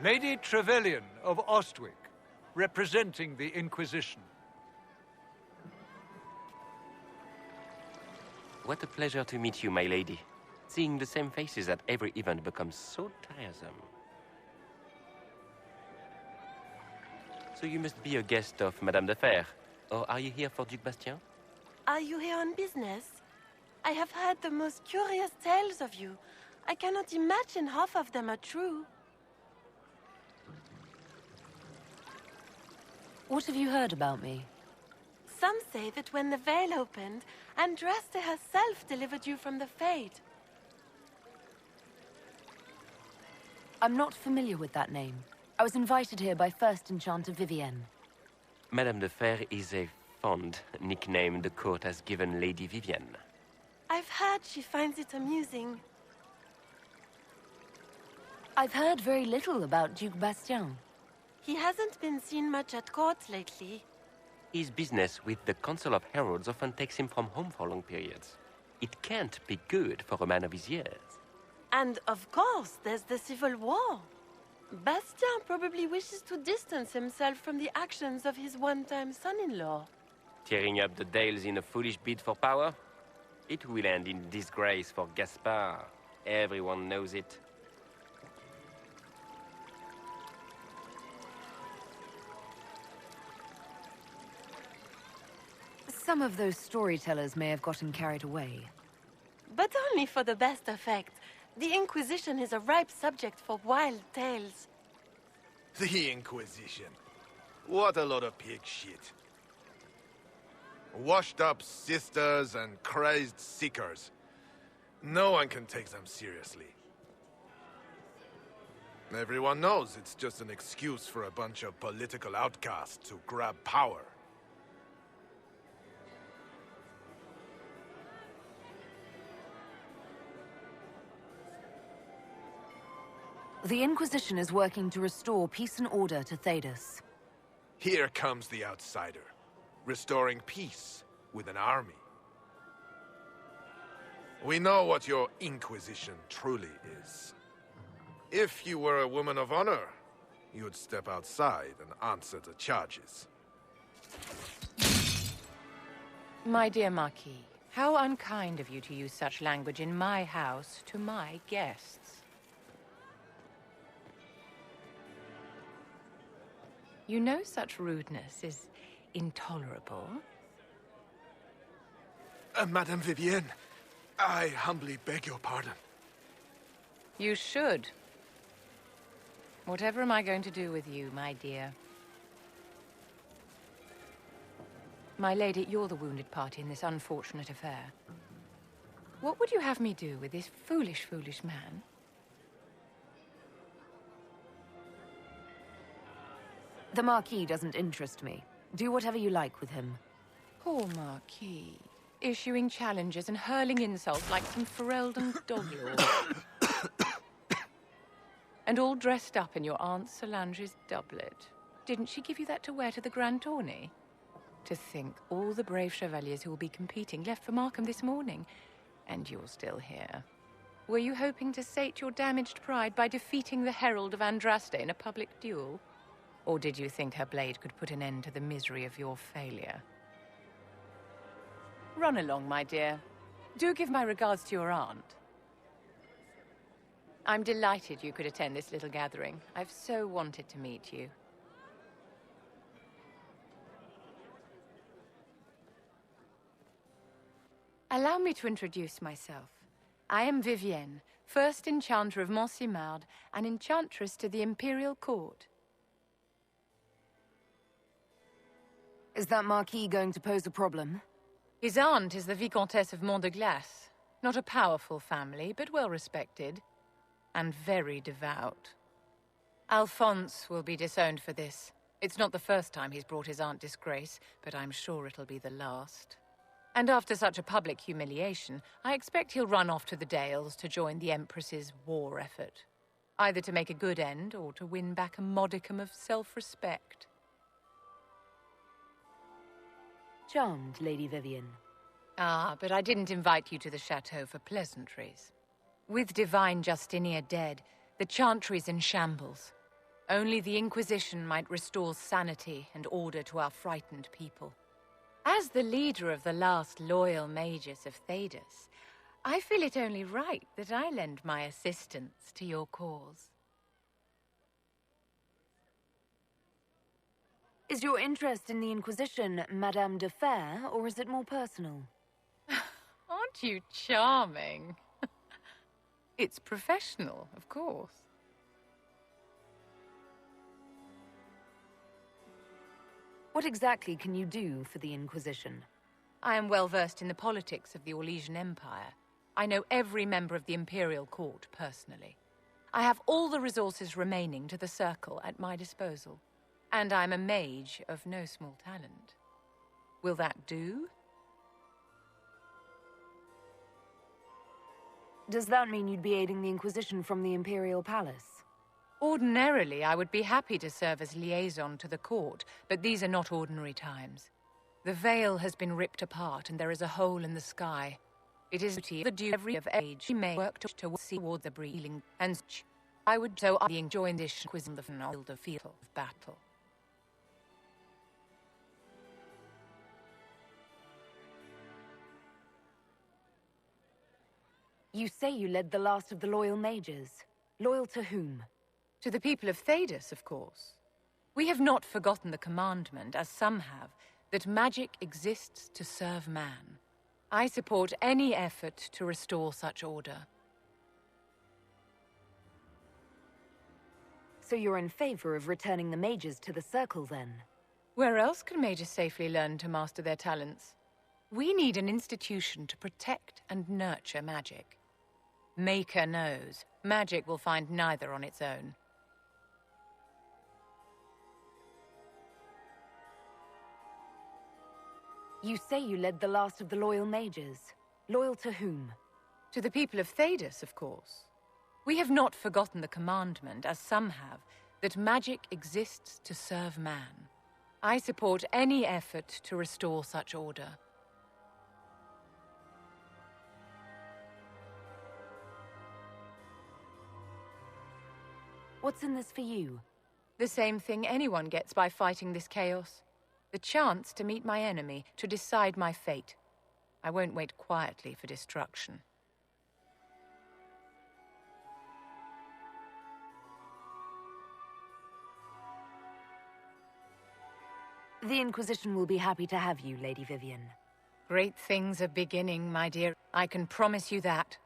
Lady Trevelyan of Ostwick, representing the Inquisition. What a pleasure to meet you, my lady. Seeing the same faces at every event becomes so tiresome. So you must be a guest of Madame de Fer, or are you here for Duc Bastien? Are you here on business? I have heard the most curious tales of you. I cannot imagine half of them are true. What have you heard about me? Some say that when the veil opened, Andraste herself delivered you from the Fade. I'm not familiar with that name. I was invited here by First Enchanter Vivienne. Madame de Fer is a fond nickname the court has given Lady Vivienne. I've heard she finds it amusing. I've heard very little about Duc Bastien. He hasn't been seen much at court lately. His business with the Council of Heralds often takes him from home for long periods. It can't be good for a man of his years. And of course, there's the Civil War. Bastien probably wishes to distance himself from the actions of his one-time son-in-law. Tearing up the Dales in a foolish bid for power? It will end in disgrace for Gaspard. Everyone knows it. Some of those storytellers may have gotten carried away. But only for the best effect. The Inquisition is a ripe subject for wild tales. The Inquisition. What a lot of pig shit. Washed-up sisters and crazed seekers. No one can take them seriously. Everyone knows it's just an excuse for a bunch of political outcasts to grab power. The Inquisition is working to restore peace and order to Thedas. Here comes the outsider, restoring peace with an army. We know what your Inquisition truly is. If you were a woman of honor, you'd step outside and answer the charges. My dear Marquis, how unkind of you to use such language in my house to my guests. You know such rudeness is intolerable. Madame Vivienne, I humbly beg your pardon. You should. Whatever am I going to do with you, my dear? My lady, you're the wounded party in this unfortunate affair. What would you have me do with this foolish, foolish man? The Marquis doesn't interest me. Do whatever you like with him. Poor Marquis. Issuing challenges and hurling insults like some Ferelden dog-lord. And all dressed up in your Aunt Solange's doublet. Didn't she give you that to wear to the Grand Tourney? To think all the brave chevaliers who will be competing left for Markham this morning, and you're still here. Were you hoping to sate your damaged pride by defeating the Herald of Andraste in a public duel? Or did you think her blade could put an end to the misery of your failure? Run along, my dear. Do give my regards to your aunt. I'm delighted you could attend this little gathering. I've so wanted to meet you. Allow me to introduce myself. I am Vivienne, first enchanter of Montsimard and enchantress to the Imperial Court. Is that Marquis going to pose a problem? His aunt is the Vicomtesse of Mont de Glace. Not a powerful family, but well respected. And very devout. Alphonse will be disowned for this. It's not the first time he's brought his aunt disgrace, but I'm sure it'll be the last. And after such a public humiliation, I expect he'll run off to the Dales to join the Empress's war effort. Either to make a good end, or to win back a modicum of self-respect. Charmed, Lady Vivienne. Ah, but I didn't invite you to the chateau for pleasantries. With divine Justinia dead, the Chantry's in shambles. Only the Inquisition might restore sanity and order to our frightened people. As the leader of the last loyal mages of Thedas, I feel it only right that I lend my assistance to your cause. Is your interest in the Inquisition Madame de Fer, or is it more personal? Aren't you charming? It's professional, of course. What exactly can you do for the Inquisition? I am well versed in the politics of the Orlesian Empire. I know every member of the Imperial Court personally. I have all the resources remaining to the Circle at my disposal. And I'm a mage of no small talent. Will that do? Does that mean you'd be aiding the Inquisition from the Imperial Palace? Ordinarily, I would be happy to serve as liaison to the court, but these are not ordinary times. The veil has been ripped apart and there is a hole in the sky. It is the duty of age may work toward the breathing, and I would so join this quiz in the field of battle. You say you led the last of the loyal mages. Loyal to whom? To the people of Thedas, of course. We have not forgotten the commandment, as some have, that magic exists to serve man. I support any effort to restore such order. So you're in favor of returning the mages to the Circle, then? Where else can mages safely learn to master their talents? We need an institution to protect and nurture magic. Maker knows, magic will find neither on its own. You say you led the last of the loyal mages. Loyal to whom? To the people of Thedas, of course. We have not forgotten the commandment, as some have, that magic exists to serve man. I support any effort to restore such order. What's in this for you? The same thing anyone gets by fighting this chaos. The chance to meet my enemy, to decide my fate. I won't wait quietly for destruction. The Inquisition will be happy to have you, Lady Vivienne. Great things are beginning, my dear. I can promise you that.